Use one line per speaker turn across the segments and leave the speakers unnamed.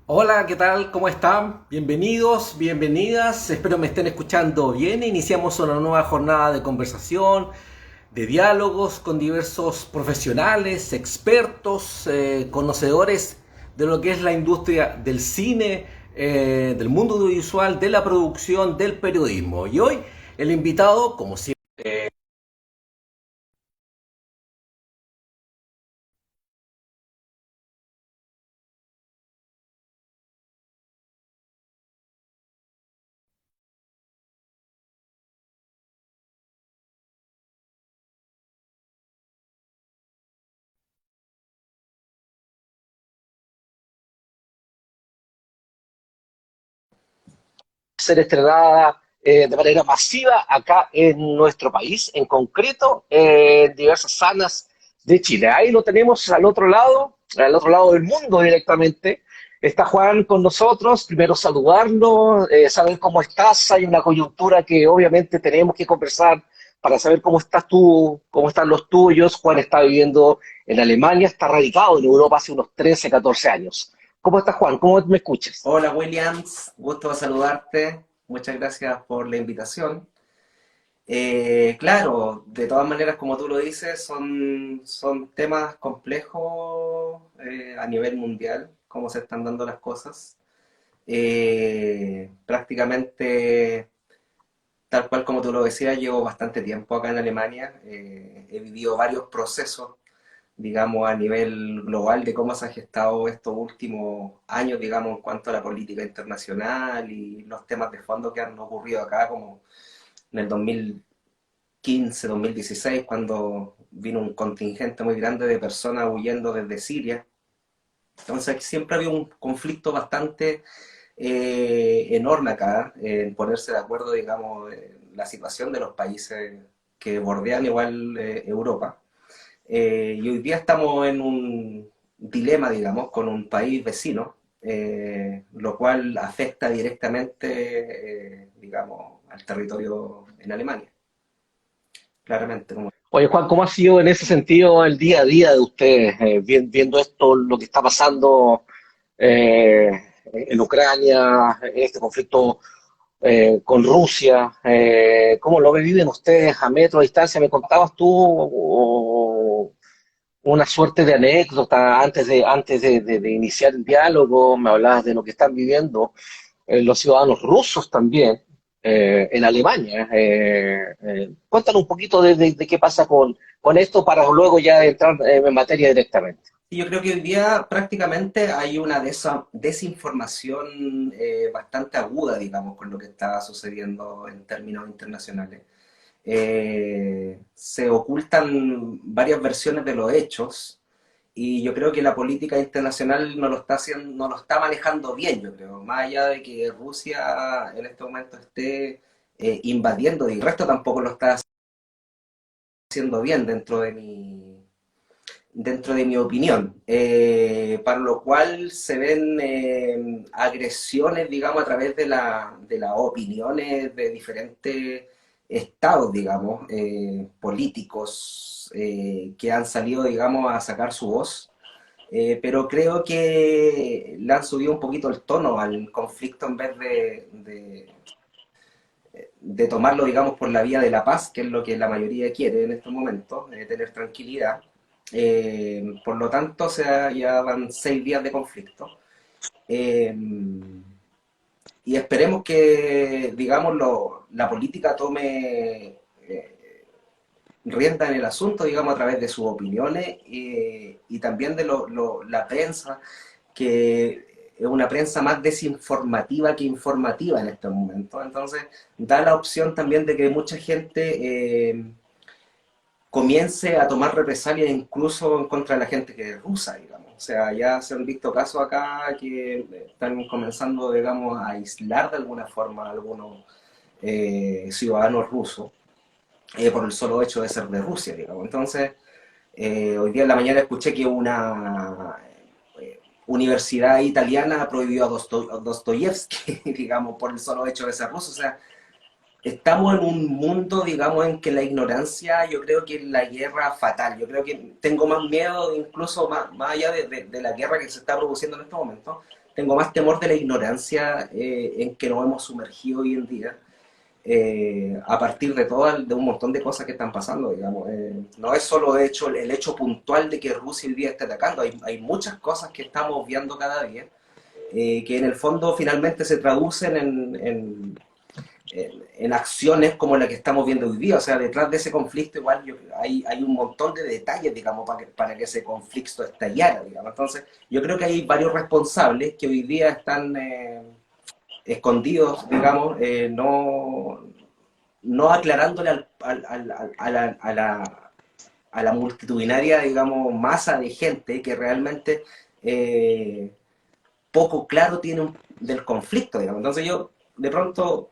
Hola, ¿qué tal? ¿Cómo están? Bienvenidos, bienvenidas. Espero me estén escuchando bien. Iniciamos una nueva jornada de conversación, de diálogos con diversos profesionales, expertos, conocedores de lo que es la industria del cine, del mundo audiovisual, de la producción, del periodismo. Y hoy el invitado, como siempre, ser estrenada de manera masiva acá en nuestro país, en concreto en diversas salas de Chile. Ahí lo tenemos al otro lado del mundo directamente. Está Juan con nosotros, primero saludarlo, saber cómo estás. Hay una coyuntura que obviamente tenemos que conversar para saber cómo estás tú, cómo están los tuyos. Juan está viviendo en Alemania, está radicado en Europa hace unos 13, 14 años. ¿Cómo estás, Juan? ¿Cómo me escuchas?
Hola Williams, gusto saludarte. Muchas gracias por la invitación. Claro, de todas maneras, como tú lo dices, son temas complejos a nivel mundial, cómo se están dando las cosas. Prácticamente, tal cual como tú lo decías, llevo bastante tiempo acá en Alemania. He vivido varios procesos, digamos, a nivel global de cómo se ha gestado estos últimos años, digamos, en cuanto a la política internacional y los temas de fondo que han ocurrido acá, como en el 2015, 2016, cuando vino un contingente muy grande de personas huyendo desde Siria. Entonces, siempre había un conflicto bastante enorme acá, en ponerse de acuerdo, digamos, en la situación de los países que bordean igual Europa. Y hoy día estamos en un dilema, digamos, con un país vecino, lo cual afecta directamente, digamos, al territorio en Alemania, claramente. Como...
Oye, Juan, ¿cómo ha sido en ese sentido el día a día de ustedes, viendo esto, lo que está pasando eh, en Ucrania, en este conflicto con Rusia? ¿Cómo lo viven ustedes a metro de distancia? ¿Me contabas tú una suerte de anécdota antes de iniciar el diálogo? Me hablabas de lo que están viviendo los ciudadanos rusos también en Alemania. Cuéntanos un poquito de qué pasa con esto para luego ya entrar en materia directamente.
Y yo creo que hoy día prácticamente hay una desinformación bastante aguda, digamos, con lo que está sucediendo en términos internacionales. Se ocultan varias versiones de los hechos y yo creo que la política internacional no lo está haciendo, no lo está manejando bien, yo creo, más allá de que Rusia en este momento esté invadiendo y el resto tampoco lo está haciendo bien dentro de mi opinión, para lo cual se ven agresiones, digamos, a través de las opiniones de diferentes estados, digamos, políticos que han salido, digamos, a sacar su voz. Pero creo que le han subido un poquito el tono al conflicto en vez de tomarlo, digamos, por la vía de la paz, que es lo que la mayoría quiere en estos momentos, tener tranquilidad. Por lo tanto, o sea, ya van 6 días de conflicto. Eh, y esperemos que, digamos, la política tome rienda en el asunto, digamos, a través de sus opiniones y también de la prensa, que es una prensa más desinformativa que informativa en este momento. Entonces, da la opción también de que mucha gente comience a tomar represalias incluso en contra de la gente que es rusa, digamos. O sea, ya se han visto casos acá que están comenzando, digamos, a aislar de alguna forma a algunos ciudadanos rusos por el solo hecho de ser de Rusia, digamos. Entonces, hoy día en la mañana escuché que una universidad italiana prohibió a Dostoyevsky, digamos, por el solo hecho de ser ruso. O sea, estamos en un mundo, digamos, en que la ignorancia, yo creo que es la guerra fatal. Yo creo que tengo más miedo, incluso más allá de la guerra que se está produciendo en este momento, tengo más temor de la ignorancia en que nos hemos sumergido hoy en día, a partir de de un montón de cosas que están pasando, digamos. No es solo de hecho, el hecho puntual de que Rusia hoy día esté atacando, hay muchas cosas que estamos viendo cada día, que en el fondo finalmente se traducen en acciones como la que estamos viendo hoy día. O sea, detrás de ese conflicto igual hay un montón de detalles, digamos, para que ese conflicto estallara, digamos. Entonces, yo creo que hay varios responsables que hoy día están escondidos, digamos, no aclarándole a la multitudinaria, digamos, masa de gente que realmente eh, poco claro tiene del conflicto, digamos. Entonces yo, de pronto,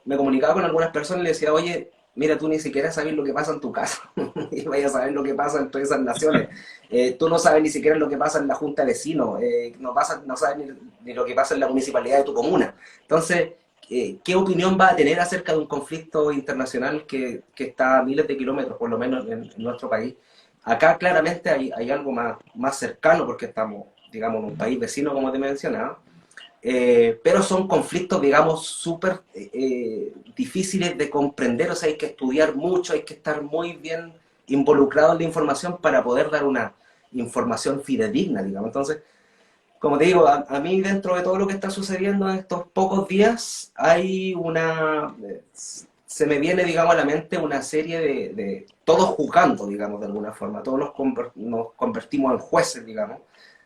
me comunicaba con algunas personas y le decía, oye, mira, tú ni siquiera sabes lo que pasa en tu casa, y vayas a saber lo que pasa en todas esas naciones. Tú no sabes ni siquiera lo que pasa en la junta de vecinos, no sabes ni lo que pasa en la municipalidad de tu comuna. Entonces, ¿qué opinión va a tener acerca de un conflicto internacional que está a miles de kilómetros, por lo menos en nuestro país? Acá claramente hay algo más cercano porque estamos, digamos, en un país vecino, como te mencionaba, pero son conflictos, digamos, súper difíciles de comprender. O sea, hay que estudiar mucho, hay que estar muy bien involucrado en la información para poder dar una información fidedigna, digamos. Entonces, como te digo, a mí dentro de todo lo que está sucediendo en estos pocos días, hay se me viene, digamos, a la mente una serie todos juzgando, digamos, de alguna forma, todos nos convertimos en jueces, digamos,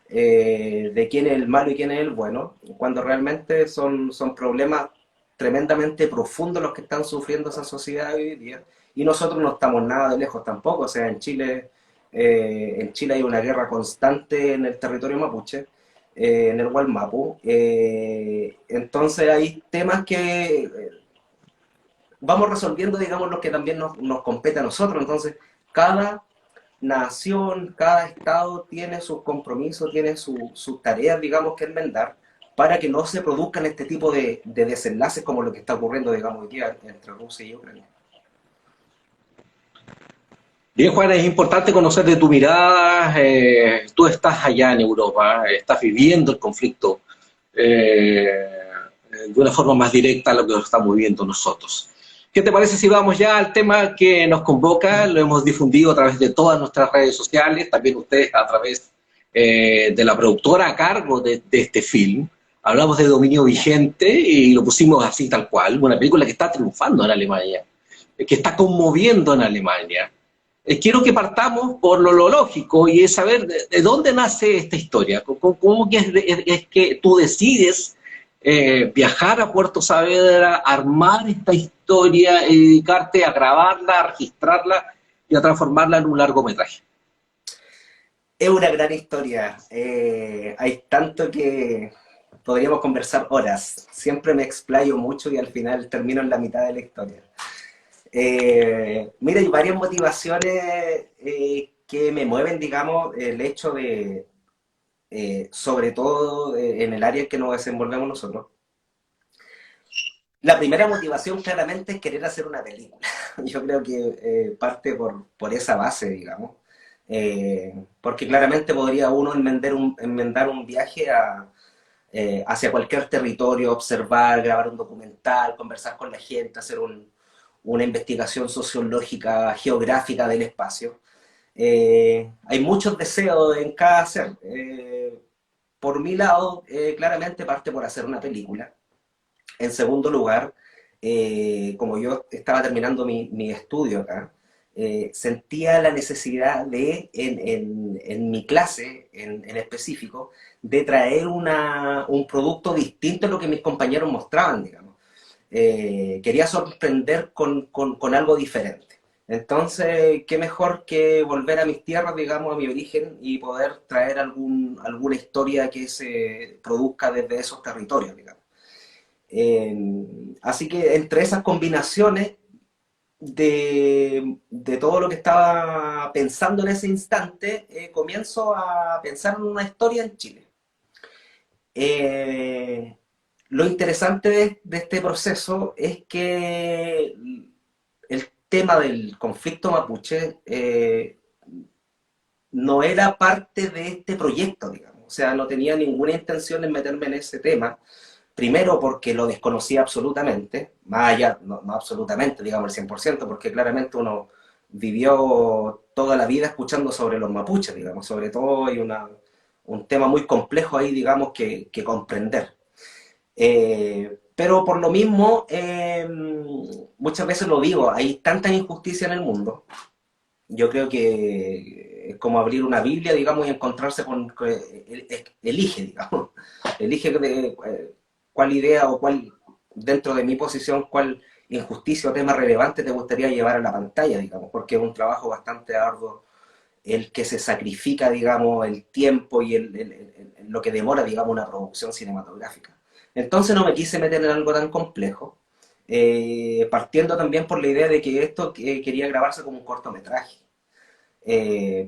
de quién es el malo y quién es el bueno, cuando realmente son problemas tremendamente profundos los que están sufriendo esa sociedad hoy día, y nosotros no estamos nada de lejos tampoco. O sea, en Chile hay una guerra constante en el territorio mapuche, en el Gualmapu. Entonces hay temas que vamos resolviendo, digamos, los que también nos compete a nosotros. Entonces, cada nación, cada estado tiene sus compromisos, tiene sus tareas, digamos, que enmendar para que no se produzcan este tipo de desenlaces como lo que está ocurriendo, digamos, hoy día entre Rusia y Ucrania.
Bien, Juan, es importante conocer de tu mirada. Tú estás allá en Europa, estás viviendo el conflicto eh, de una forma más directa a lo que lo estamos viviendo nosotros. ¿Qué te parece si vamos ya al tema que nos convoca? Lo hemos difundido a través de todas nuestras redes sociales, también ustedes a través de la productora a cargo de este film. Hablamos de Dominio Vigente y lo pusimos así tal cual, una película que está triunfando en Alemania, que está conmoviendo en Alemania. Quiero que partamos por lo lógico y es saber de dónde nace esta historia. ¿Cómo que es que tú decides viajar a Puerto Saavedra, armar esta historia y dedicarte a grabarla, a registrarla y a transformarla en un largometraje?
Es una gran historia. Hay tanto que podríamos conversar horas. Siempre me explayo mucho y al final termino en la mitad de la historia. Mira, hay varias motivaciones que me mueven, digamos, el hecho sobre todo en el área en que nos desenvolvemos nosotros. La primera motivación claramente es querer hacer una película. Yo creo que parte por esa base, digamos. Porque claramente podría uno enmendar un viaje hacia cualquier territorio, observar, grabar un documental, conversar con la gente, hacer una investigación sociológica, geográfica del espacio. Hay muchos deseos en cada ser. Por mi lado, claramente parte por hacer una película. En segundo lugar, como yo estaba terminando mi estudio acá, sentía la necesidad en mi clase en específico, de traer un producto distinto a lo que mis compañeros mostraban, digamos. Quería sorprender con algo diferente. Entonces, qué mejor que volver a mis tierras, digamos, a mi origen y poder traer alguna historia que se produzca desde esos territorios, digamos. Así que entre esas combinaciones de todo lo que estaba pensando en ese instante, comienzo a pensar en una historia en Chile. Eh, lo interesante de este proceso es que el tema del conflicto mapuche no era parte de este proyecto, digamos. O sea, no tenía ninguna intención en meterme en ese tema. Primero porque lo desconocía absolutamente, más allá, no absolutamente, digamos el 100%, porque claramente uno vivió toda la vida escuchando sobre los mapuches, digamos, sobre todo hay un tema muy complejo ahí, digamos, que comprender. Pero por lo mismo, muchas veces lo digo, hay tanta injusticia en el mundo. Yo creo que es como abrir una Biblia, digamos, y encontrarse con elige, digamos, elige cuál idea o cuál, dentro de mi posición, cuál injusticia o tema relevante te gustaría llevar a la pantalla, digamos, porque es un trabajo bastante arduo el que se sacrifica, digamos, el tiempo y lo que demora, digamos, una producción cinematográfica. Entonces no me quise meter en algo tan complejo, partiendo también por la idea de que esto quería grabarse como un cortometraje.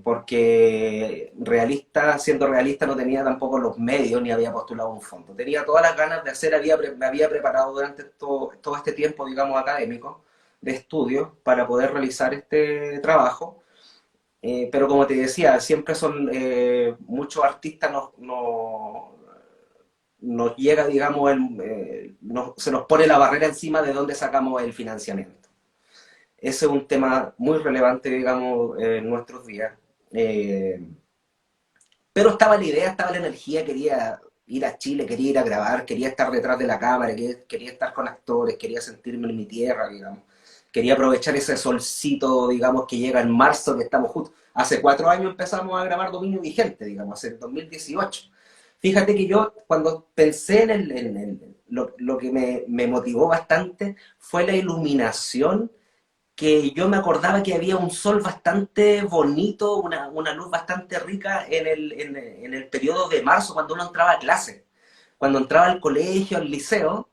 Porque realista, siendo realista, no tenía tampoco los medios ni había postulado un fondo. Tenía todas las ganas de hacer, me había preparado durante todo este tiempo, digamos, académico, de estudio, para poder realizar este trabajo. Pero como te decía, siempre son muchos artistas nos llega, digamos, se nos pone la barrera encima de dónde sacamos el financiamiento. Ese es un tema muy relevante, digamos, en nuestros días. Eh, pero estaba la idea, estaba la energía, quería ir a Chile, quería ir a grabar, quería estar detrás de la cámara, quería estar con actores, quería sentirme en mi tierra, digamos. Quería aprovechar ese solcito, digamos, que llega en marzo, que estamos justo. Hace 4 años empezamos a grabar Dominio Vigente, digamos, hace 2018. Fíjate que yo, cuando pensé lo que me motivó bastante, fue la iluminación, que yo me acordaba que había un sol bastante bonito, una luz bastante rica en el periodo de marzo, cuando uno entraba a clase, cuando entraba al colegio, al liceo.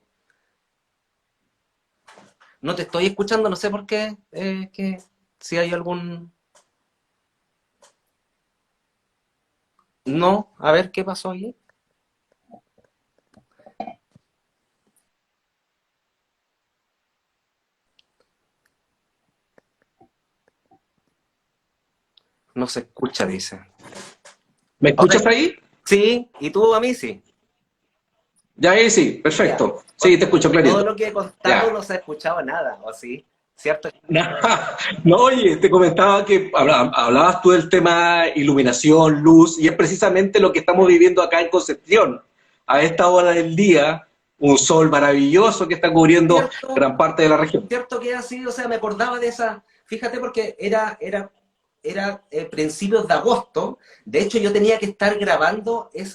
No te estoy escuchando, no sé por qué, si hay algún... No, a ver qué pasó ahí. No se escucha, dice.
¿Me
Ahora,
escuchas ahí?
sí, y tú a mí sí.
Ya ahí sí,
Ya,
perfecto. Sí, te
porque
escucho
todo
clarito.
lo que he contado
Ya.
no se ha escuchado nada, ¿o sí? ¿Cierto?
No, oye, te comentaba que hablabas tú del tema iluminación, luz, y es precisamente lo que estamos viviendo acá en Concepción. A esta hora del día, un sol maravilloso que está cubriendo
¿Cierto?
gran parte de la región.
Cierto que así, o sea, me acordaba de esa, fíjate porque era principios de agosto, de hecho yo tenía que estar grabando es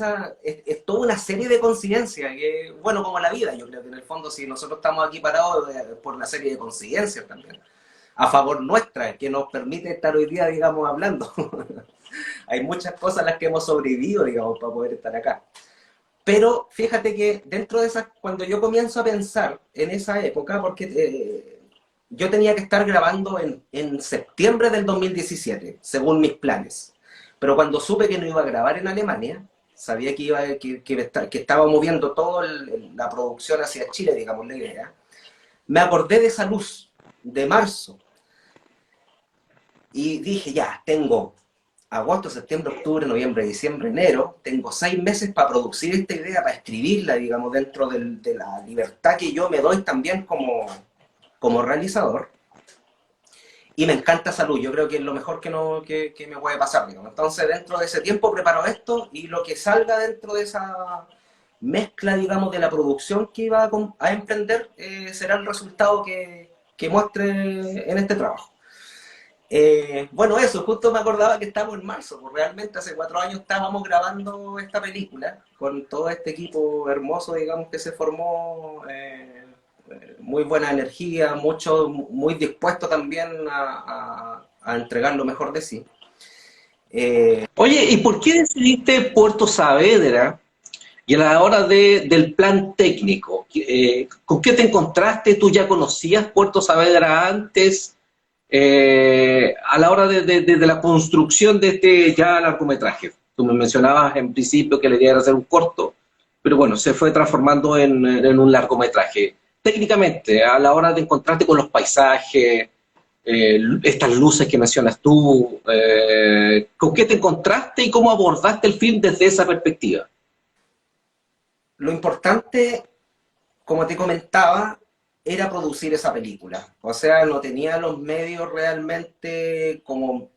toda una serie de coincidencias, que, bueno, como la vida, yo creo que en el fondo si nosotros estamos aquí parados por una serie de coincidencias también, a favor nuestra, que nos permite estar hoy día, digamos, hablando. Hay muchas cosas a las que hemos sobrevivido, digamos, para poder estar acá. Pero fíjate que dentro de esas, cuando yo comienzo a pensar en esa época, porque yo tenía que estar grabando en septiembre del 2017, según mis planes. Pero cuando supe que no iba a grabar en Alemania, sabía que estaba moviendo toda la producción hacia Chile, digamos la idea, me acordé de esa luz de marzo y dije, ya, tengo agosto, septiembre, octubre, noviembre, diciembre, enero, tengo 6 meses para producir esta idea, para escribirla, digamos, dentro de la libertad que yo me doy también como realizador. Y me encanta salud, yo creo que es lo mejor que, no, que me puede pasar, digamos. Entonces, dentro de ese tiempo preparo esto y lo que salga dentro de esa mezcla, digamos, de la producción que iba a emprender, será el resultado que muestre en este trabajo. Bueno, eso, justo me acordaba que estamos en marzo, pues realmente hace 4 años estábamos grabando esta película con todo este equipo hermoso, digamos, que se formó, muy buena energía, mucho, muy dispuesto también a entregar lo mejor de sí.
Oye, ¿y por qué decidiste Puerto Saavedra? Y a la hora del plan técnico, ¿con qué te encontraste? ¿Tú ya conocías Puerto Saavedra antes? A la hora de la construcción de este ya largometraje. Tú me mencionabas en principio que la idea era hacer un corto, pero bueno, se fue transformando en un largometraje. Técnicamente, a la hora de encontrarte con los paisajes, estas luces que mencionas tú, ¿con qué te encontraste y cómo abordaste el film desde esa perspectiva?
Lo importante, como te comentaba, era producir esa película. O sea, no tenía los medios realmente como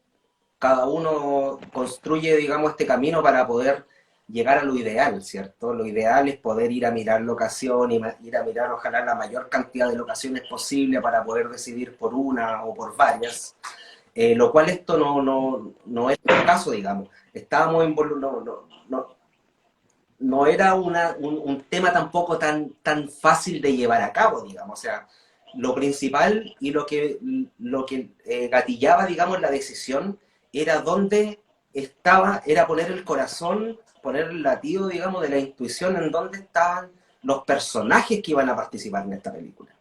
cada uno construye, digamos, este camino para poder llegar a lo ideal, ¿cierto? Lo ideal es poder ir a mirar locación, ir a mirar ojalá la mayor cantidad de locaciones posible para poder decidir por una o por varias. Lo cual esto no es el caso, digamos. Estábamos involucrados, no era un tema tampoco tan fácil de llevar a cabo, digamos. O sea, lo principal y lo que gatillaba, digamos, la decisión era dónde estaba, era poner el corazón, poner el latido, digamos, de la intuición en dónde estaban los personajes que iban a participar en esta película.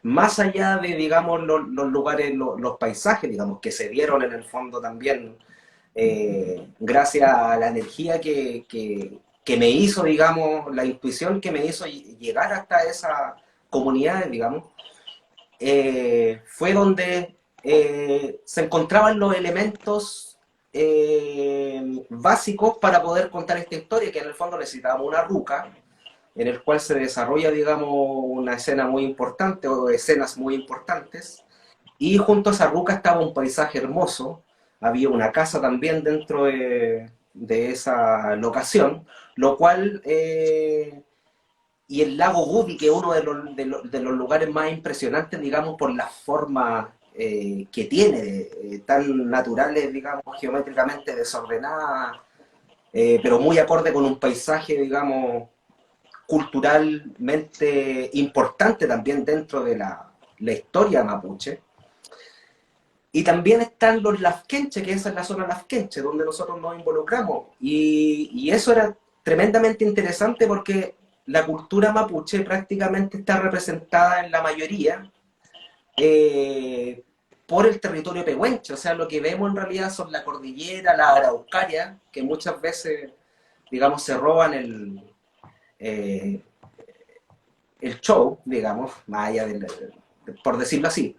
Más allá de, digamos, los lugares, los paisajes, digamos, que se dieron en el fondo también gracias a la energía que me hizo, digamos, la intuición que me hizo llegar hasta esa comunidad, digamos, fue donde se encontraban los elementos básicos para poder contar esta historia, que en el fondo necesitábamos una ruca, en el cual se desarrolla, digamos, una escena muy importante o escenas muy importantes, y junto a esa ruca estaba un paisaje hermoso, había una casa también dentro de esa locación, lo cual, y el lago Gobi, que es uno de los lugares más impresionantes, digamos, por la forma que tiene, tan naturales, digamos, geométricamente desordenadas, pero muy acorde con un paisaje, digamos, culturalmente importante también dentro de la historia mapuche. Y también están los Lafkenche, que esa es la zona Lafkenche, donde nosotros nos involucramos. Y eso era tremendamente interesante porque la cultura mapuche prácticamente está representada en la mayoría eh, por el territorio pehuenche. O sea, lo que vemos en realidad son la cordillera, la araucaria, que muchas veces, digamos, se roban eh, el show, digamos, más allá por decirlo así.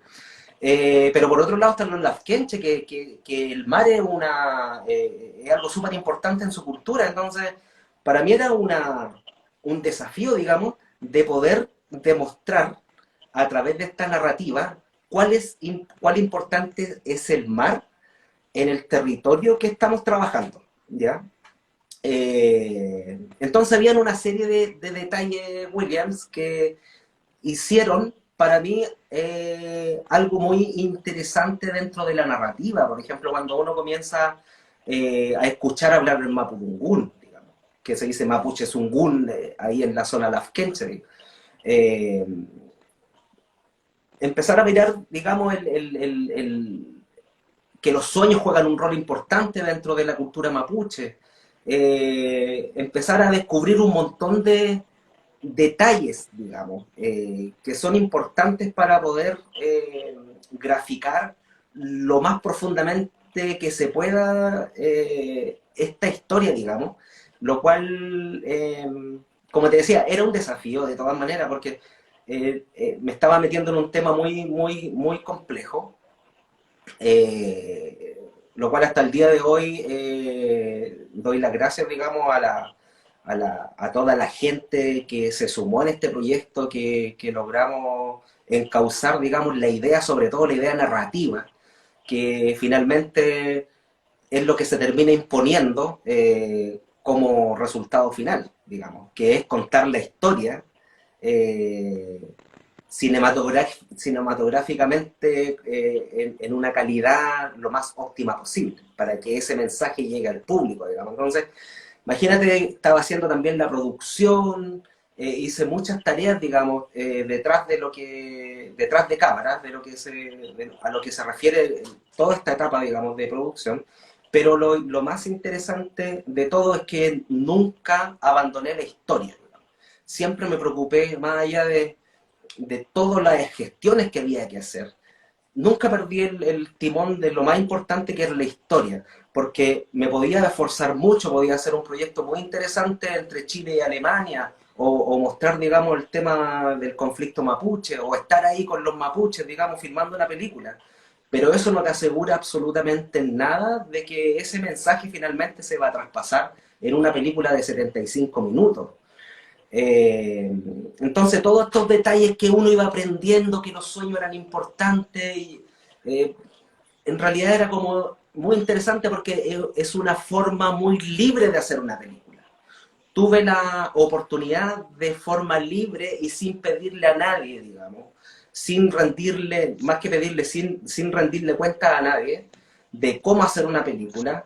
Pero por otro lado están los lafkenche, que el mar es algo súper importante en su cultura. Entonces, para mí era un desafío, digamos, de poder demostrar a través de esta narrativa cuál importante es el mar en el territorio que estamos trabajando, ¿ya? Entonces habían una serie de detalles, Williams, que hicieron para mí algo muy interesante dentro de la narrativa. Por ejemplo, cuando uno comienza a escuchar hablar del Mapudungún, digamos, que se dice Mapuche Zungún, ahí en la zona Lafkenche, eh, empezar a mirar, digamos, que los sueños juegan un rol importante dentro de la cultura mapuche, empezar a descubrir un montón de detalles, digamos, que son importantes para poder graficar lo más profundamente que se pueda esta historia, digamos, lo cual, como te decía, era un desafío de todas maneras, porque me estaba metiendo en un tema muy, muy, muy complejo, lo cual hasta el día de hoy doy las gracias, digamos, a toda la gente que se sumó en este proyecto, que logramos encauzar, digamos, la idea, sobre todo la idea narrativa, que finalmente es lo que se termina imponiendo como resultado final, digamos, que es contar la historia eh, cinematográficamente en una calidad lo más óptima posible, para que ese mensaje llegue al público, digamos. Entonces, imagínate, estaba haciendo también la producción, hice muchas tareas, digamos, detrás de cámaras, a lo que se refiere toda esta etapa, digamos, de producción. Pero lo más interesante de todo es que nunca abandoné la historia, digamos. Siempre me preocupé, más allá de todas las gestiones que había que hacer, nunca perdí el timón de lo más importante que es la historia, porque me podía esforzar mucho, podía hacer un proyecto muy interesante entre Chile y Alemania, o mostrar, digamos, el tema del conflicto mapuche, o estar ahí con los mapuches, digamos, filmando una película. pero eso no te asegura absolutamente nada de que ese mensaje finalmente se va a traspasar en una película de 75 minutos. Eh, entonces, todos estos detalles que uno iba aprendiendo, que los sueños eran importantes, eh, en realidad era como muy interesante porque es una forma muy libre de hacer una película. Tuve la oportunidad de forma libre y sin pedirle a nadie, digamos, sin rendirle, más que pedirle, sin rendirle cuenta a nadie de cómo hacer una película,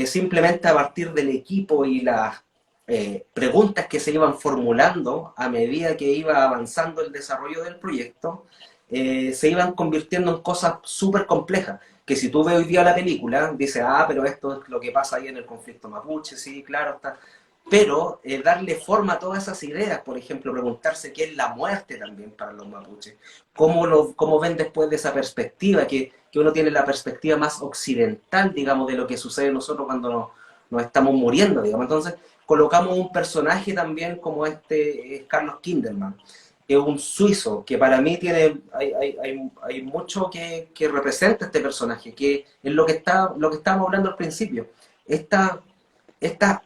simplemente a partir del equipo y las preguntas que se iban formulando a medida que iba avanzando el desarrollo del proyecto, se iban convirtiendo en cosas súper complejas. Que si tú ves hoy día la película, dices, ah, pero esto es lo que pasa ahí en el conflicto mapuche, sí, claro, está. Pero darle forma a todas esas ideas, por ejemplo, preguntarse qué es la muerte también para los mapuches, cómo ven después de esa perspectiva, que uno tiene la perspectiva más occidental, digamos, de lo que sucede nosotros cuando nos estamos muriendo, digamos. Entonces, colocamos un personaje también como este Carlos Kinderman, que es un suizo, que para mí hay mucho que representa este personaje, que es lo que estábamos hablando al principio. Esta, esta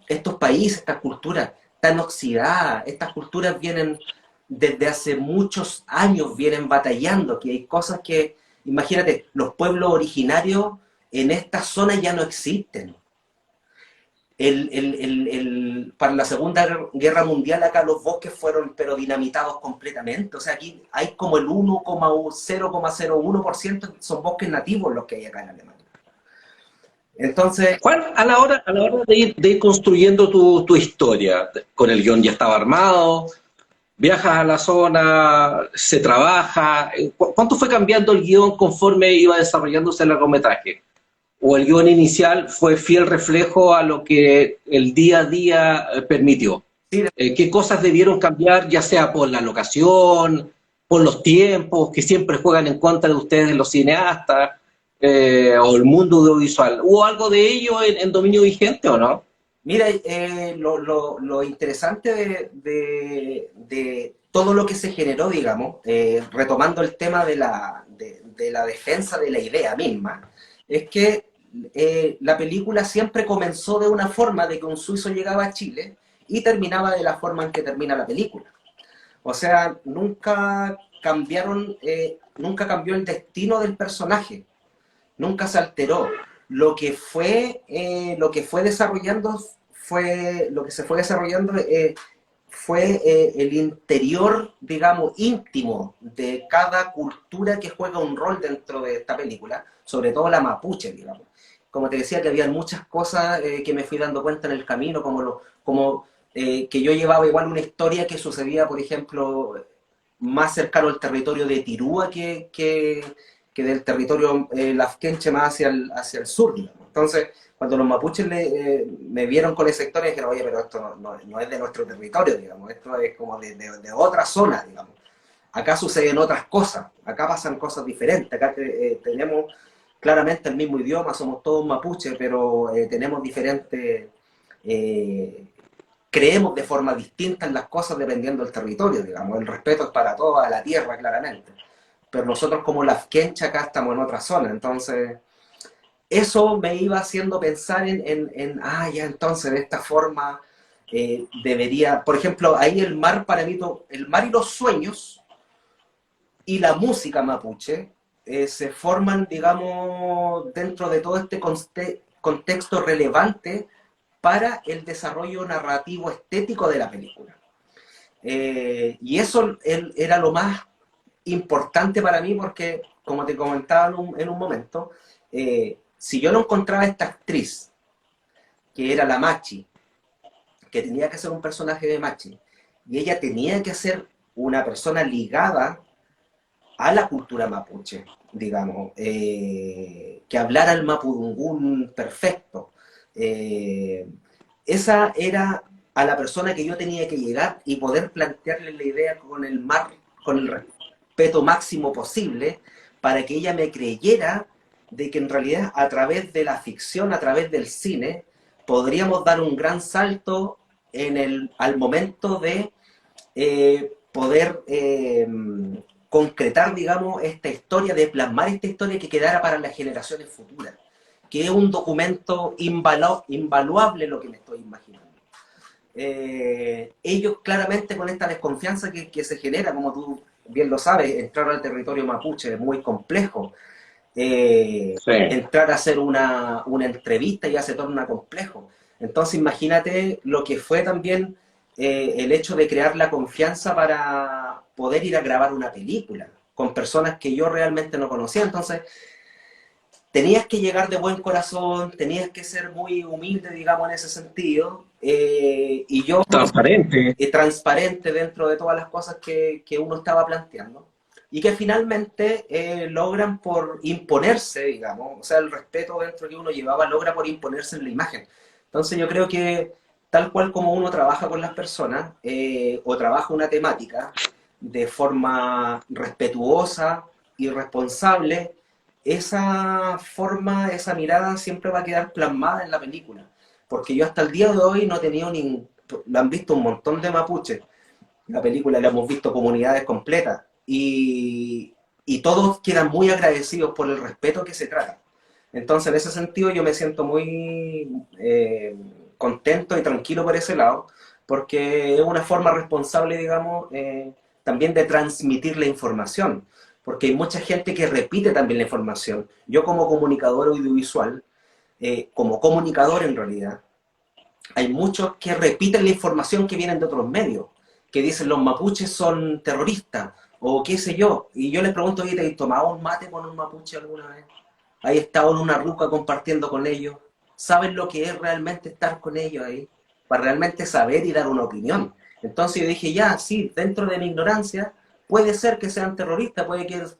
estos países, estas culturas tan oxidadas, estas culturas vienen desde hace muchos años, vienen batallando, que hay cosas que, imagínate, los pueblos originarios en esta zona ya no existen. Para la Segunda Guerra Mundial acá los bosques fueron pero dinamitados completamente. O sea, aquí hay como el 1,0,01% son bosques nativos los que hay acá en Alemania. Entonces,
Juan, a la hora de ir construyendo tu historia, con el guión ya estaba armado, viajas a la zona, se trabaja, ¿cuánto fue cambiando el guión conforme iba desarrollándose el largometraje? ¿O el guión inicial fue fiel reflejo a lo que el día a día permitió?
sí,
¿Qué cosas debieron cambiar, ya sea por la locación, por los tiempos, que siempre juegan en contra de ustedes los cineastas, o el mundo audiovisual? ¿Hubo algo de ello en dominio vigente o no?
mira, lo interesante de todo lo que se generó, digamos, retomando el tema de la defensa de la idea misma, es que la película siempre comenzó de una forma de que un suizo llegaba a Chile y terminaba de la forma en que termina la película. O sea, nunca cambió el destino del personaje, nunca se alteró. Lo que fue desarrollando lo que se fue desarrollando fue el interior, digamos, íntimo de cada cultura que juega un rol dentro de esta película, sobre todo la mapuche, digamos. Como te decía, que había muchas cosas que me fui dando cuenta en el camino, que yo llevaba igual una historia que sucedía, por ejemplo, más cercano al territorio de Tirúa que del territorio lafkenche más hacia el sur, digamos. Entonces, cuando los mapuches me vieron con esa historia, dijeron, oye, pero esto no es de nuestro territorio, digamos, esto es como de otra zona, digamos. Acá suceden otras cosas, acá pasan cosas diferentes, acá tenemos claramente el mismo idioma, somos todos mapuches, pero tenemos diferentes, eh, creemos de forma distinta en las cosas dependiendo del territorio, digamos. El respeto es para toda la tierra, claramente. Pero nosotros como lafkencha acá estamos en otra zona, entonces eso me iba haciendo pensar ya entonces de esta forma debería, por ejemplo, ahí el mar para mí, el mar y los sueños y la música mapuche se forman, digamos, dentro de todo este contexto relevante para el desarrollo narrativo estético de la película. Y eso era lo más importante para mí porque, como te comentaba en un momento, si yo no encontraba esta actriz, que era la Machi, que tenía que ser un personaje de Machi, y ella tenía que ser una persona ligada a la cultura mapuche, digamos, que hablara el mapudungún perfecto. Eh, Esa era a la persona que yo tenía que llegar y poder plantearle la idea con el respeto máximo posible, para que ella me creyera de que en realidad a través de la ficción, a través del cine, podríamos dar un gran salto al momento de poder concretar, digamos, esta historia, de plasmar esta historia que quedara para las generaciones futuras, que es un documento invaluable lo que me estoy imaginando. Ellos claramente con esta desconfianza que se genera, como tú bien lo sabes, entrar al territorio mapuche es muy complejo.
Sí.
Entrar a hacer una entrevista ya se torna complejo. Entonces imagínate lo que fue también el hecho de crear la confianza para poder ir a grabar una película con personas que yo realmente no conocía. Entonces tenías que llegar de buen corazón, tenías que ser muy humilde, digamos, en ese sentido, y yo
Transparente.
transparente dentro de todas las cosas que uno estaba planteando, y que finalmente logran por imponerse, digamos, o sea, el respeto dentro que uno llevaba logra por imponerse en la imagen. Entonces yo creo que tal cual como uno trabaja con las personas, o trabaja una temática de forma respetuosa y responsable, esa forma, esa mirada siempre va a quedar plasmada en la película. Porque yo hasta el día de hoy no he tenido ni... Lo han visto un montón de mapuches. La película la hemos visto comunidades completas. Y todos quedan muy agradecidos por el respeto que se trata. Entonces, en ese sentido, yo me siento muy contento y tranquilo por ese lado, porque es una forma responsable, digamos, también de transmitir la información, porque hay mucha gente que repite también la información. Yo como comunicador audiovisual, como comunicador en realidad, hay muchos que repiten la información que vienen de otros medios, que dicen los mapuches son terroristas, o qué sé yo, y yo les pregunto, oye, ¿te has tomado un mate con un mapuche alguna vez? ¿Has estado en una ruca compartiendo con ellos? ¿Saben lo que es realmente estar con ellos ahí? Para realmente saber y dar una opinión. Entonces yo dije, ya, sí, dentro de mi ignorancia, puede ser que sean terroristas,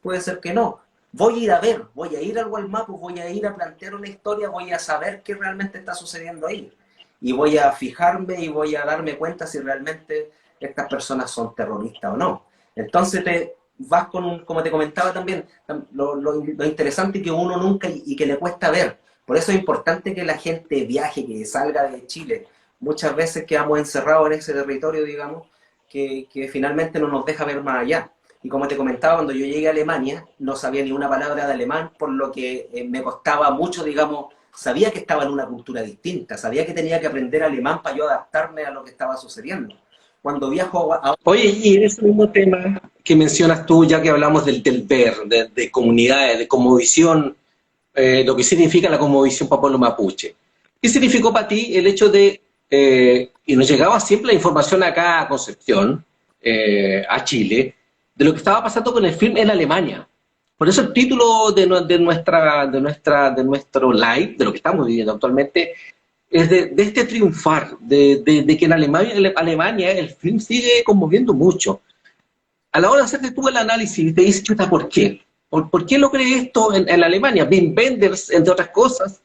puede ser que no. Voy a ir a ver, voy a ir al Gualmapu, voy a ir a plantear una historia, voy a saber qué realmente está sucediendo ahí. Y voy a fijarme y voy a darme cuenta si realmente estas personas son terroristas o no. Entonces te vas con un, como te comentaba también, lo interesante que uno nunca y que le cuesta ver. Por eso es importante que la gente viaje, que salga de Chile. Muchas veces quedamos encerrados en ese territorio, digamos, que finalmente no nos deja ver más allá. Y como te comentaba, cuando yo llegué a Alemania, no sabía ni una palabra de alemán, por lo que me costaba mucho, digamos, sabía que estaba en una cultura distinta, sabía que tenía que aprender alemán para yo adaptarme a lo que estaba sucediendo. Cuando viajo a...
Oye, y en ese mismo tema que mencionas tú, ya que hablamos del ver, de comunidades, de cosmovisión, lo que significa la cosmovisión para pueblo mapuche. ¿Qué significó para ti el hecho de, y nos llegaba siempre la información acá a Concepción, a Chile, de lo que estaba pasando con el film en Alemania? Por eso el título de nuestro live, de lo que estamos viviendo actualmente, es de este triunfar, de que en Alemania el film sigue conmoviendo mucho. A la hora de hacerte tú el análisis, te dices, chuta, ¿por qué? ¿Por qué logré esto en Alemania? Wim Wenders, entre otras cosas,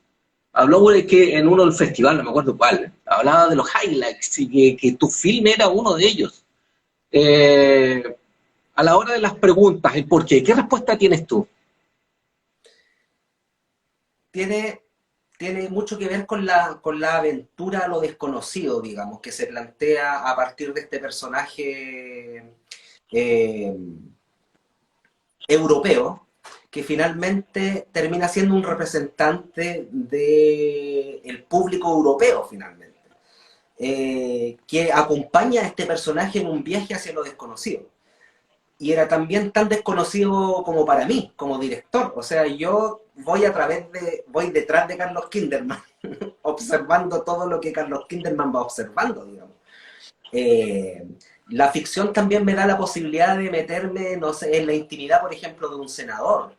habló de que en uno del festival, no me acuerdo cuál, hablaba de los highlights y que tu film era uno de ellos. Eh, a la hora de las preguntas, el por qué, ¿qué respuesta tienes tú?
tiene, tiene mucho que ver con la aventura a lo desconocido, digamos, que se plantea a partir de este personaje eh, europeo, que finalmente termina siendo un representante del público europeo, finalmente, que acompaña a este personaje en un viaje hacia lo desconocido. Y era también tan desconocido como para mí, como director. O sea, yo voy detrás de Carlos Kinderman, observando todo lo que Carlos Kinderman va observando, digamos. Eh, la ficción también me da la posibilidad de meterme, no sé, en la intimidad, por ejemplo, de un senador.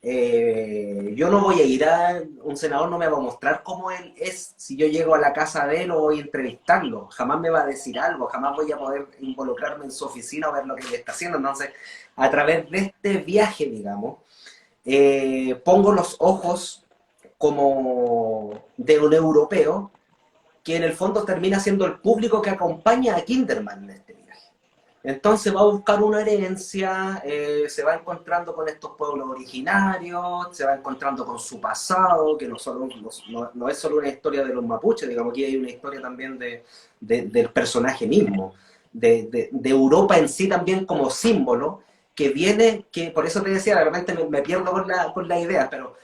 Yo no voy a ir a... Un senador no me va a mostrar cómo él es si yo llego a la casa de él o voy a entrevistarlo. Jamás me va a decir algo, jamás voy a poder involucrarme en su oficina o ver lo que él está haciendo. Entonces, a través de este viaje, digamos, pongo los ojos como de un europeo que en el fondo termina siendo el público que acompaña a Kinderman en este viaje. Entonces va a buscar una herencia, se va encontrando con estos pueblos originarios, se va encontrando con su pasado, que no es solo una historia de los mapuches, digamos, aquí hay una historia también del personaje mismo, de Europa en sí también como símbolo, que viene, que por eso te decía, realmente me pierdo con la idea, pero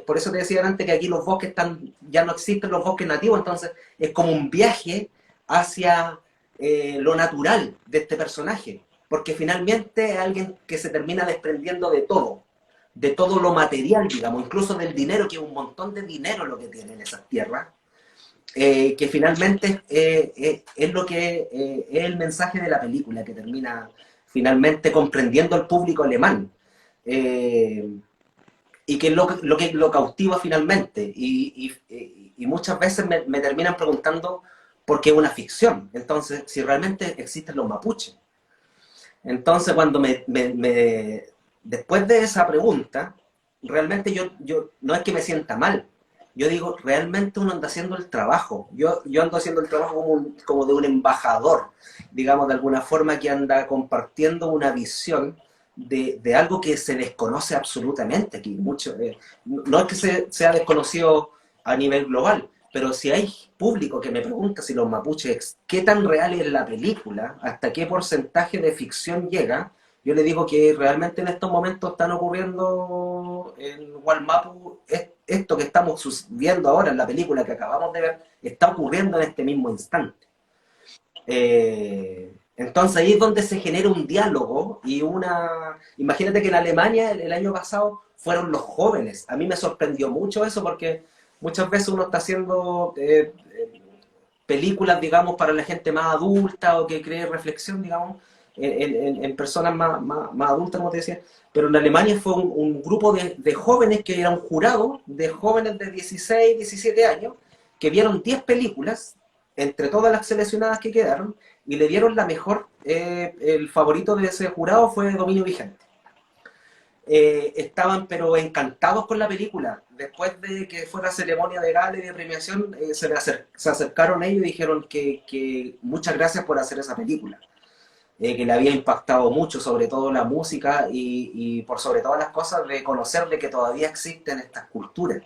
por eso te decía antes que aquí los bosques están, ya no existen los bosques nativos, entonces es como un viaje hacia lo natural de este personaje, porque finalmente es alguien que se termina desprendiendo de todo lo material, digamos, incluso del dinero, que es un montón de dinero lo que tienen esas tierras, que finalmente es lo que es el mensaje de la película, que termina finalmente comprendiendo al público alemán. Eh, y que es lo que lo cautiva finalmente. Y muchas veces me terminan preguntando por qué es una ficción. Entonces, si realmente existen los mapuches. Entonces, cuando después de esa pregunta, realmente yo no es que me sienta mal. Yo digo, realmente uno anda haciendo el trabajo. Yo ando haciendo el trabajo como de un embajador, digamos, de alguna forma, que anda compartiendo una visión de algo que se desconoce absolutamente aquí. No es que sea desconocido a nivel global, pero si hay público que me pregunta si los mapuches, qué tan real es la película, hasta qué porcentaje de ficción llega, yo le digo que realmente en estos momentos están ocurriendo en Walmapu, esto que estamos viendo ahora en la película que acabamos de ver, está ocurriendo en este mismo instante. Entonces ahí es donde se genera un diálogo y una... Imagínate que en Alemania el año pasado fueron los jóvenes. A mí me sorprendió mucho eso porque muchas veces uno está haciendo películas, digamos, para la gente más adulta o que cree reflexión, digamos, en personas más adultas, como te decía. Pero en Alemania fue un grupo de jóvenes que era un jurado de jóvenes de 16, 17 años que vieron 10 películas entre todas las seleccionadas que quedaron y le dieron la mejor, el favorito de ese jurado fue Dominio Vigente. Estaban pero encantados con la película. Después de que fue la ceremonia de gala y de premiación, se acercaron ellos y dijeron que muchas gracias por hacer esa película, que le había impactado mucho, sobre todo la música y por sobre todas las cosas, de conocer de que todavía existen estas culturas,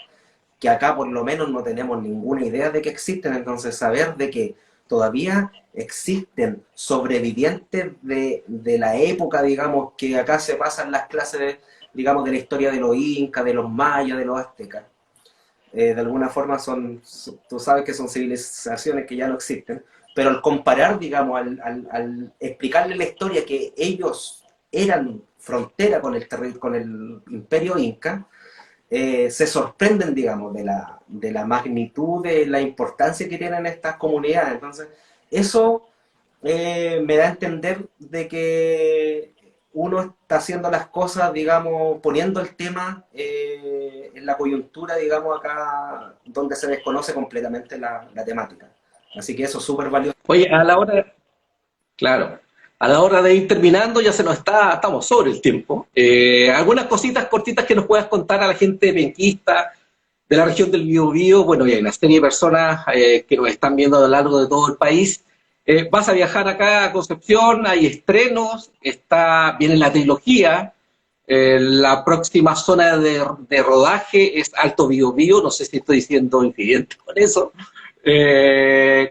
que acá por lo menos no tenemos ninguna idea de que existen. Entonces saber de que todavía existen sobrevivientes de la época, digamos, que acá se pasan las clases, digamos, de la historia de los incas, de los mayas, de los aztecas. De alguna forma tú sabes que son civilizaciones que ya no existen, pero al comparar, digamos, al explicarle la historia que ellos eran frontera con el imperio inca, se sorprenden, digamos, de la magnitud, de la importancia que tienen estas comunidades. Entonces, eso me da a entender de que uno está haciendo las cosas, digamos, poniendo el tema en la coyuntura, digamos, acá donde se desconoce completamente la temática. Así que eso es súper valioso.
Oye, a la hora, claro, a la hora de ir terminando ya estamos sobre el tiempo. Algunas cositas cortitas que nos puedas contar a la gente penquista de la región del Biobío. Bueno, y hay una serie de personas que nos están viendo a lo largo de todo el país. Vas a viajar acá a Concepción, hay estrenos, viene la trilogía. La próxima zona de rodaje es Alto Biobío, no sé si estoy diciendo infidente con eso.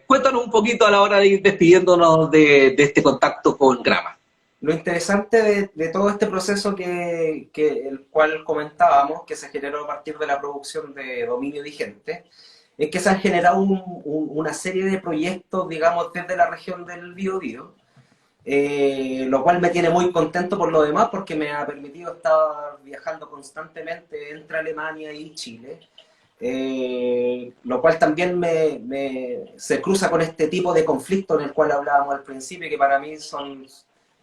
Cuéntanos un poquito a la hora de ir despidiéndonos de este contacto con Grama.
Lo interesante de todo este proceso el cual comentábamos, que se generó a partir de la producción de Dominio Vigente, es que se han generado una serie de proyectos, digamos, desde la región del Biobío, lo cual me tiene muy contento por lo demás, porque me ha permitido estar viajando constantemente entre Alemania y Chile, lo cual también se cruza con este tipo de conflicto en el cual hablábamos al principio, que para mí son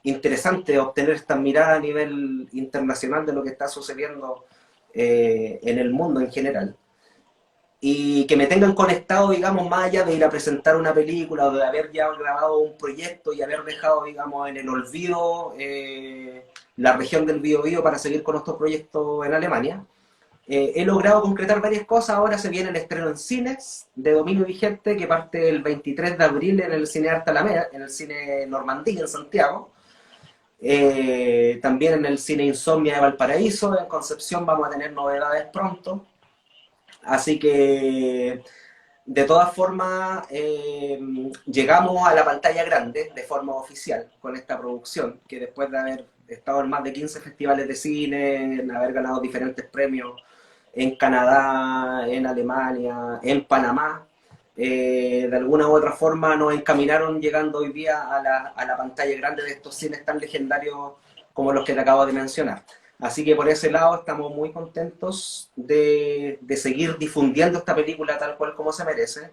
interesantes obtener esta mirada a nivel internacional de lo que está sucediendo en el mundo en general. Y que me tengan conectado, digamos, más allá de ir a presentar una película o de haber ya grabado un proyecto y haber dejado, digamos, en el olvido la región del Biobío para seguir con estos proyectos en Alemania. He logrado concretar varias cosas. Ahora se viene el estreno en cines de Dominio Vigente, que parte el 23 de abril en el Cine Arte Alameda, en el Cine Normandía en Santiago. También en el Cine Insomnia de Valparaíso. En Concepción vamos a tener novedades pronto. Así que, de todas formas, llegamos a la pantalla grande de forma oficial con esta producción, que después de haber estado en más de 15 festivales de cine, en haber ganado diferentes premios en Canadá, en Alemania, en Panamá. De alguna u otra forma nos encaminaron llegando hoy día a la pantalla grande de estos cines tan legendarios como los que te acabo de mencionar. Así que por ese lado estamos muy contentos de seguir difundiendo esta película tal cual como se merece.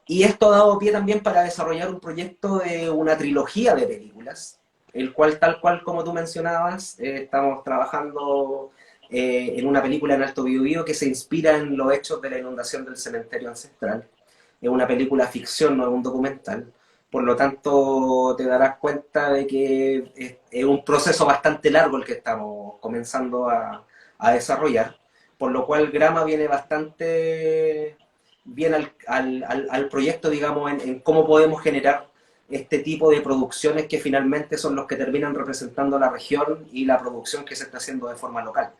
Y esto ha dado pie también para desarrollar un proyecto de una trilogía de películas, el cual, tal cual como tú mencionabas, estamos trabajando en una película en Alto Biobío que se inspira en los hechos de la inundación del cementerio ancestral. Es una película ficción, no es un documental. Por lo tanto, te darás cuenta de que es un proceso bastante largo el que estamos comenzando a desarrollar, por lo cual Grama viene bastante bien al proyecto, digamos, en cómo podemos generar este tipo de producciones que finalmente son los que terminan representando a la región y la producción que se está haciendo de forma local.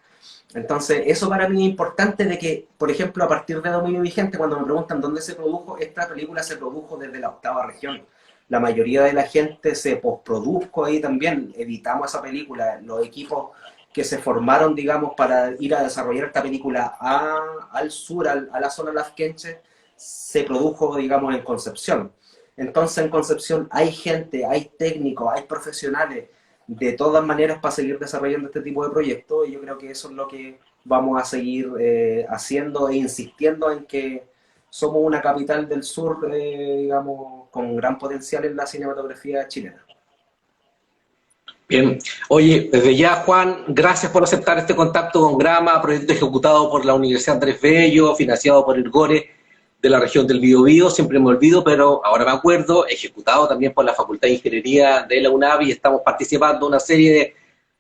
Entonces, eso para mí es importante de que, por ejemplo, a partir de Dominio Vigente, cuando me preguntan dónde se produjo, esta película se produjo desde la octava región. La mayoría de la gente se postprodujo ahí también, editamos esa película, los equipos que se formaron, digamos, para ir a desarrollar esta película al sur, a la zona Lafkenche, se produjo, digamos, en Concepción. Entonces, en Concepción hay gente, hay técnicos, hay profesionales, de todas maneras para seguir desarrollando este tipo de proyectos, y yo creo que eso es lo que vamos a seguir haciendo e insistiendo en que somos una capital del sur, digamos, con gran potencial en la cinematografía chilena.
Bien, oye, desde ya, Juan, gracias por aceptar este contacto con Grama, proyecto ejecutado por la Universidad Andrés Bello, financiado por el GORE de la región del Biobío, siempre me olvido, pero ahora me acuerdo, ejecutado también por la Facultad de Ingeniería de la UNAV, y estamos participando una serie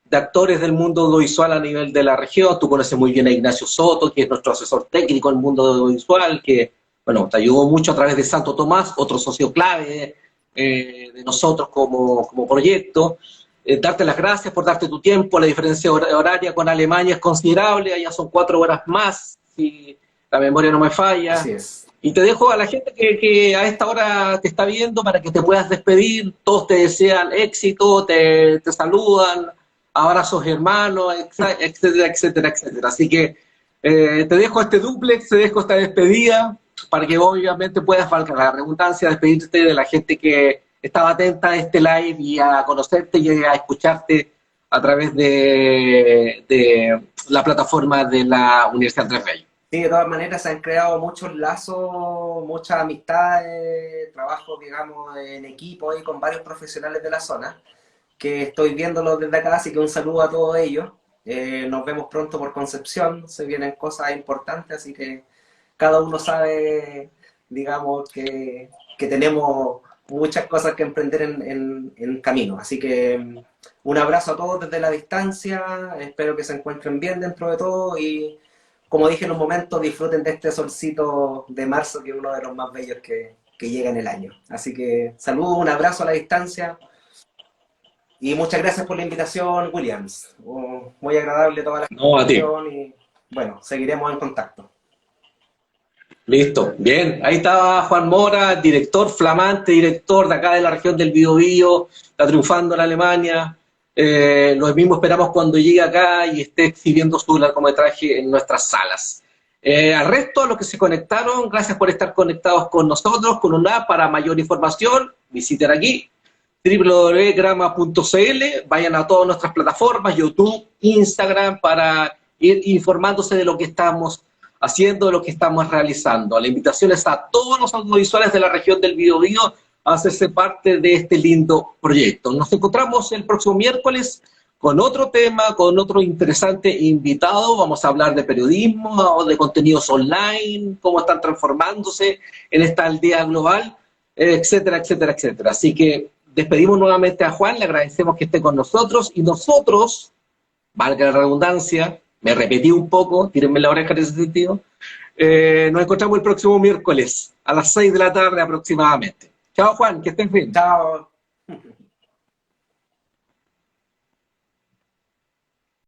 de actores del mundo audiovisual a nivel de la región. Tú conoces muy bien a Ignacio Soto, que es nuestro asesor técnico en el mundo audiovisual, que, bueno, te ayudó mucho a través de Santo Tomás, otro socio clave de nosotros como proyecto. Darte las gracias por darte tu tiempo. La diferencia horaria con Alemania es considerable, allá son 4 horas más, si la memoria no me falla.
Así es.
Y te dejo a la gente que a esta hora te está viendo para que te puedas despedir. Todos te desean éxito, te saludan, abrazos hermanos, etcétera, etcétera, etcétera. Así que te dejo este dúplex, te dejo esta despedida para que obviamente puedas, valga la redundancia, despedirte de la gente que estaba atenta a este live y a conocerte y a escucharte a través de la plataforma de la Universidad Andrés Bello.
Sí, de todas maneras se han creado muchos lazos, muchas amistades, trabajos, digamos, en equipo y con varios profesionales de la zona, que estoy viéndolos desde acá, así que un saludo a todos ellos. Nos vemos pronto por Concepción, se vienen cosas importantes, así que cada uno sabe, digamos, que tenemos muchas cosas que emprender en camino. Así que un abrazo a todos desde la distancia, espero que se encuentren bien dentro de todo y, como dije en un momento, disfruten de este solcito de marzo, que es uno de los más bellos que llega en el año. Así que saludos, un abrazo a la distancia y muchas gracias por la invitación, Williams. Muy agradable toda la invitación y bueno, seguiremos en contacto.
Listo, bien, ahí estaba Juan Mora, director, flamante director de acá de la región del Biobío, está triunfando en Alemania. Lo mismo esperamos cuando llegue acá y esté exhibiendo su largometraje en nuestras salas. Al resto, a los que se conectaron, gracias por estar conectados con nosotros, con UNAV. Para mayor información, visiten aquí www.grama.cl, vayan a todas nuestras plataformas, YouTube, Instagram, para ir informándose de lo que estamos haciendo, de lo que estamos realizando. La invitación es a todos los audiovisuales de la región del Biobío a hacerse parte de este lindo proyecto. Nos encontramos el próximo miércoles con otro tema, con otro interesante invitado. Vamos a hablar de periodismo, de contenidos online, cómo están transformándose en esta aldea global, etcétera, etcétera, etcétera. Así que despedimos nuevamente a Juan, le agradecemos que esté con nosotros y nosotros, valga la redundancia, me repetí un poco, tírenme la oreja en ese sentido, nos encontramos el próximo miércoles a las 6 de la tarde aproximadamente. Chao Juan, que estén bien.
Chao.